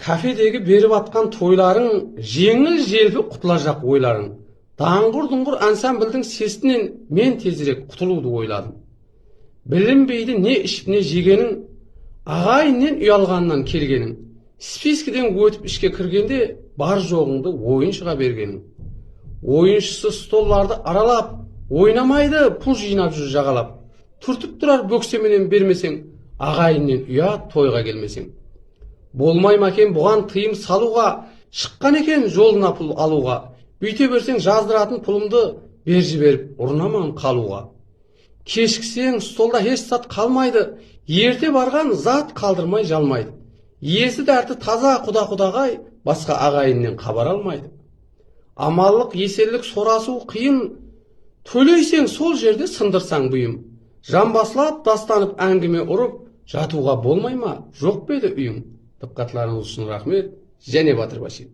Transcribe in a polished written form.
Kafedегі беріп атқан тойларың, жеңіл желпі құтылажақ ойларың. Даңғыр-дұңғыр ансамбльдің сесінен мен тезірек құтылуды ойладым. Білінбейді не ішіп не жегенің, ағайыннен ұялғаннан келгенің. Спискіден өтіп ішке кіргенде бар жоғыңды ойыншыға бергенің. Ойыншысы столларды аралап, ойнамайды пұл жинап жүр жағалап. Түртіп тұрар бөксеменен бермесең, ағайыннен ұят тойға келмесең. Болмай макен бұған тыйым салуға, шыққан екен жолына пұл алуға. Бүйте берсең жаздыратын пұлымды бер жіберіп ұрынаман қалуға. Кешкісең столда еш зат қалмайды, ерте барған зат қалдырмай жалмайды. Иесі дәрті таза құда-құдағай, басқа ағайыннен хабар алмайды. Амаллық еселік сорасу қиын, төлейсең сол жерде сындырсаң бұйым. Жамбаслап дастанып әңгіме ұрып, жатуға болмай ма, жоқ беді үйің. Диққатларыңыз үшін рахмет. Және Батыр Башир.